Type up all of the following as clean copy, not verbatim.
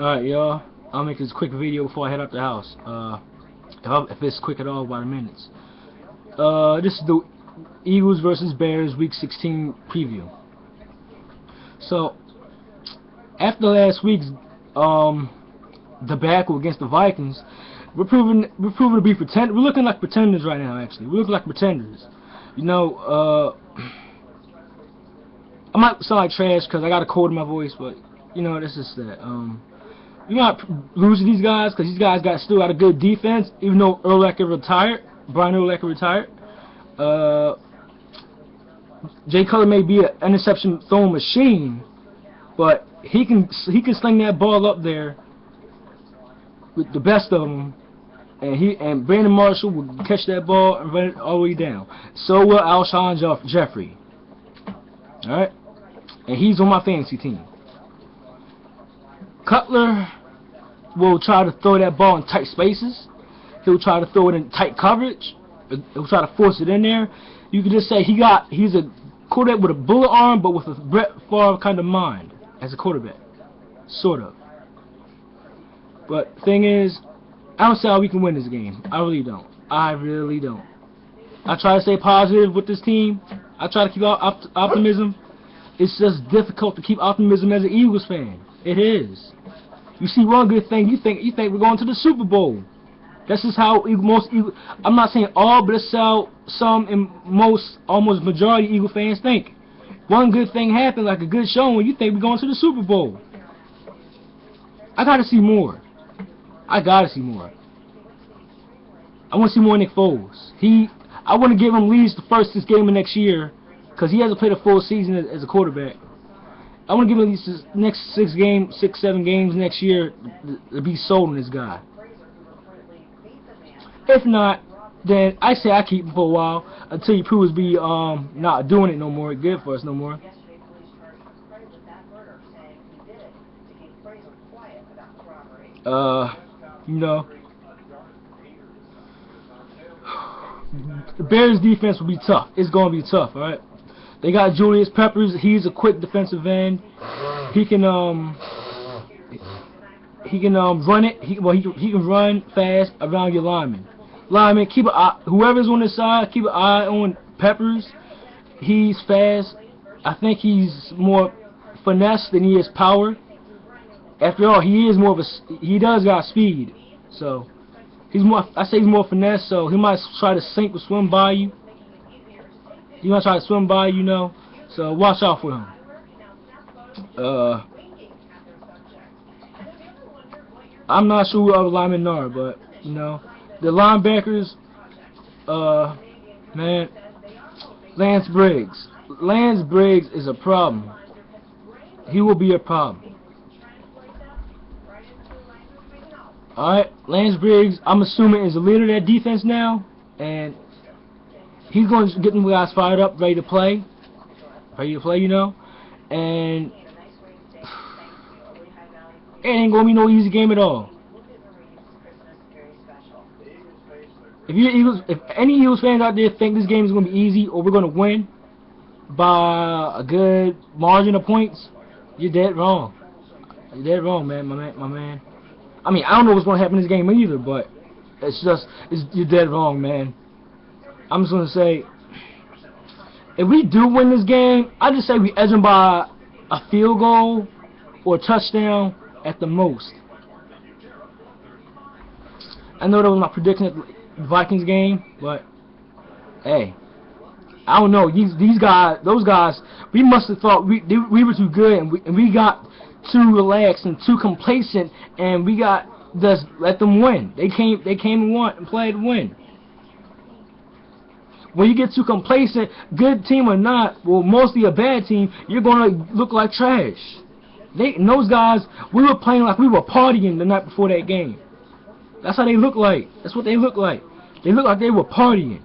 Alright, y'all. I'll make this quick video before I head out the house. If it's quick at all, by the minutes. This is the Eagles versus Bears Week 16 preview. So, after last week's debacle against the Vikings, we're proving to be We're looking like pretenders right now. Actually, we look like pretenders. You know, I might sound like trash because I got a cold in my voice, but you know, this is that. You're not losing these guys because these guys still got a good defense, even though Urlacher retired. Brian Urlacher retired. Jay Cutler may be an interception throwing machine, but he can sling that ball up there with the best of them, and Brandon Marshall will catch that ball and run it all the way down. So will Alshon Jeffrey. All right, and he's on my fantasy team. Cutler will try to throw that ball in tight spaces. He'll try to throw it in tight coverage. He'll try to force it in there. You can just say he's a quarterback with a bullet arm, but with a Brett Favre kind of mind as a quarterback, sort of. But the thing is, I don't see how we can win this game. I really don't. I really don't. I try to stay positive with this team. I try to keep optimism. It's just difficult to keep optimism as an Eagles fan. It is. You see one good thing, you think we're going to the Super Bowl. This is how I'm not saying all, but it's how some and almost majority Eagle fans think. One good thing happened, like a good showing, you think we're going to the Super Bowl. I gotta see more. I gotta see more. I want to see more Nick Foles. I want to give him at least the first 6 games of next year, because he hasn't played a full season as a quarterback. I want to give him at least the next 6, 7 games next year to be sold on this guy. If not, then I say I keep him for a while until he proves to be not doing it no more, good for us no more. You know, the Bears defense will be tough. It's going to be tough, all right? They got Julius Peppers. He's a quick defensive end. He can run it. He can run fast around your linemen. Keep an eye, whoever's on the side, keep an eye on Peppers. He's fast. I think he's more finesse than he is power. After all, he does got speed. So I say he's more finesse. So he might try to sink or swim by you. He might try to swim by, you know. So watch out for him. I'm not sure who other linemen are, but you know, the linebackers. Man, Lance Briggs. Lance Briggs is a problem. He will be a problem. Alright, Lance Briggs, I'm assuming, is the leader of that defense now, and he's going to get them guys fired up, ready to play, you know, and it ain't going to be no easy game at all. If any Eagles fans out there think this game is going to be easy or we're going to win by a good margin of points, you're dead wrong. You're dead wrong, man, my man. I mean, I don't know what's going to happen in this game either, but you're dead wrong, man. I'm just going to say, if we do win this game, I just say we edge them by a field goal or a touchdown at the most. I know that was my prediction at the Vikings game, but hey, I don't know. Those guys, we must have thought we were too good, and we got too relaxed and too complacent, and we got just let them win. They came and won and played to win. When you get too complacent, good team or not, well, mostly a bad team, you're gonna look like trash. Those guys, we were playing like we were partying the night before that game. That's how they look like. That's what they look like. They look like they were partying.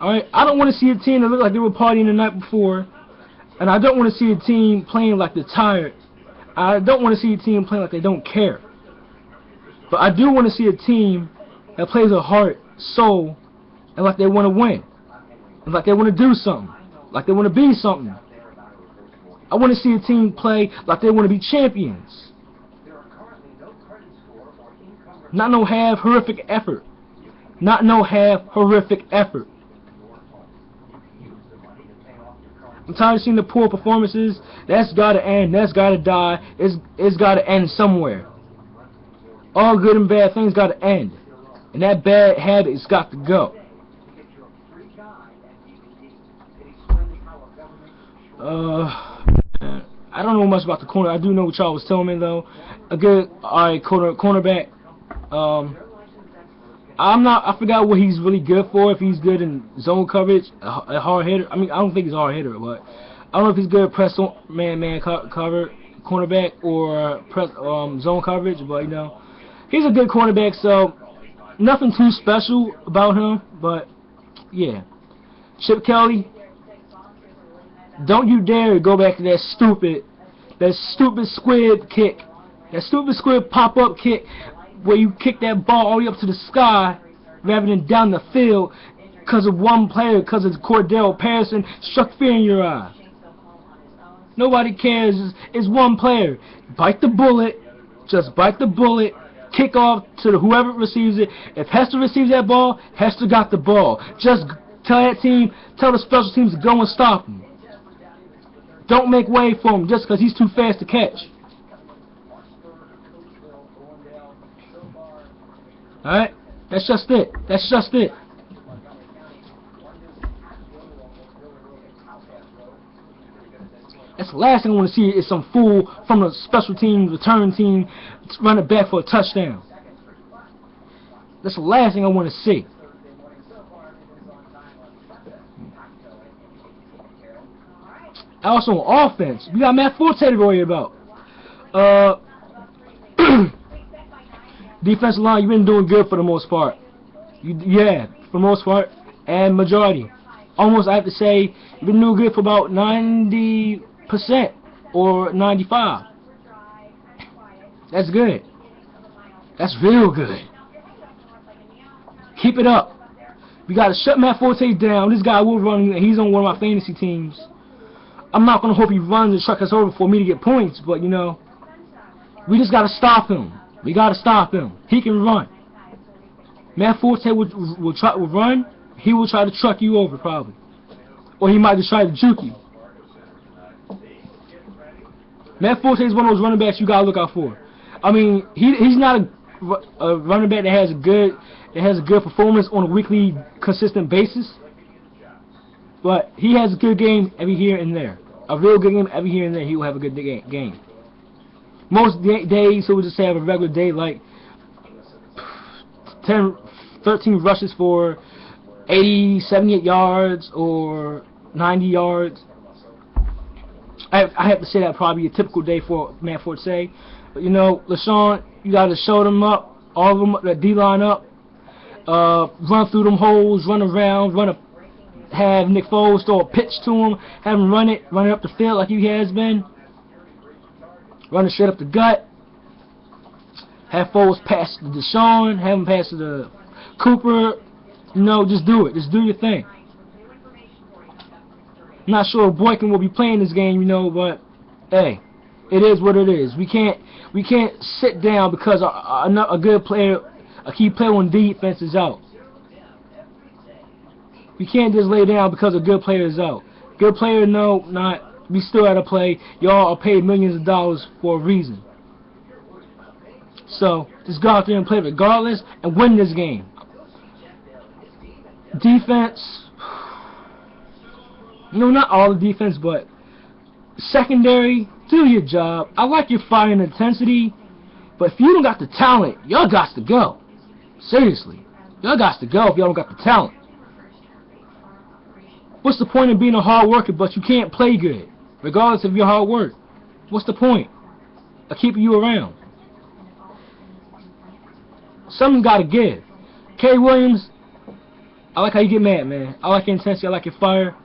Alright, I don't want to see a team that look like they were partying the night before. And I don't want to see a team playing like they're tired. I don't want to see a team playing like they don't care. But I do want to see a team that plays with heart, soul, and like they want to win. And like they want to do something. Like they want to be something. I want to see a team play like they want to be champions. Not no half horrific effort. Not no half horrific effort. I'm tired of seeing the poor performances. That's gotta end. That's gotta die. It's gotta end somewhere. All good and bad things gotta end. And that bad habit's got to go. I don't know much about the corner. I do know what y'all was telling me though. A good, alright, cornerback. I forgot what he's really good for. If he's good in zone coverage, a hard hitter. I mean, I don't think he's a hard hitter, but I don't know if he's good at press man cover cornerback or press zone coverage. But you know, he's a good cornerback. So nothing too special about him. But yeah, Chip Kelly, don't you dare go back to that stupid squid kick, that stupid squid pop-up kick, where you kick that ball all the way up to the sky rather than down the field because of one player, because of Cordell Patterson struck fear in your eye. Nobody cares. It's one player. Bite the bullet. Just bite the bullet. Kick off to whoever receives it. If Hester receives that ball, Hester got the ball. Just tell that team, tell the special teams to go and stop him. Don't make way for him just because he's too fast to catch. Alright? That's just it. That's just it. That's the last thing I want to see is some fool from the special team, return team, running back for a touchdown. That's the last thing I want to see. Also on offense, we got Matt Forte to worry about. Defensive line, you've been doing good for the most part. Yeah, for the most part, and majority. Almost, I have to say, you've been doing good for about 90% or 95%. That's good. That's real good. Keep it up. We got to shut Matt Forte down. This guy will run. He's on one of my fantasy teams. I'm not going to hope he runs and truck us over for me to get points, but, you know, we just got to stop him. We got to stop him. He can run. Matt Forte will run. He will try to truck you over, probably. Or he might just try to juke you. Matt Forte is one of those running backs you got to look out for. I mean, he's not a running back that has a good performance on a weekly, consistent basis. But he has a good game every here and there. A real good game every here and there. He will have a good game. Most days he will just have a regular day, like 13 rushes for 80, 78 yards or 90 yards. I have to say that probably a typical day for Matt Forte. But you know, LeSean, you got to show them up, all of them, the D-line up, run through them holes, run around, have Nick Foles throw a pitch to him, have him run it up the field like he has been. Run it straight up the gut. Have Foles pass to Deshaun. Have him pass to the Cooper. You know, just do it. Just do your thing. I'm not sure if Boykin will be playing this game, you know, but hey, it is what it is. We can't sit down because a good player, a key player on defense is out. We can't just lay down because a good player is out. Good player, no, not. We still gotta play. Y'all are paid millions of dollars for a reason. So just go out there and play regardless and win this game. Defense, no, not all the defense, but secondary, do your job. I like your fire and intensity, but if you don't got the talent, y'all got to go. Seriously, y'all got to go if y'all don't got the talent. What's the point of being a hard worker but you can't play good, regardless of your hard work? What's the point of keeping you around? Something got to give. K. Williams, I like how you get mad, man. I like your intensity. I like your fire.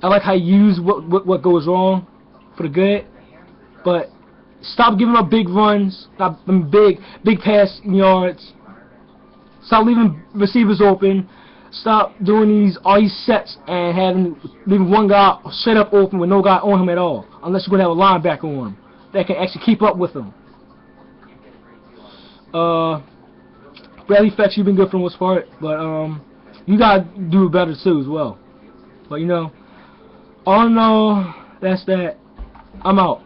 I like how you use what goes wrong for the good. But stop giving up big runs. Stop them big pass yards. Stop leaving receivers open. Stop doing all these sets and leaving one guy straight up open with no guy on him at all. Unless you're going to have a linebacker on him that can actually keep up with him. Bradley Fetch, you've been good for the most part, but you gotta do better too as well. But you know, all in all, that's that. I'm out.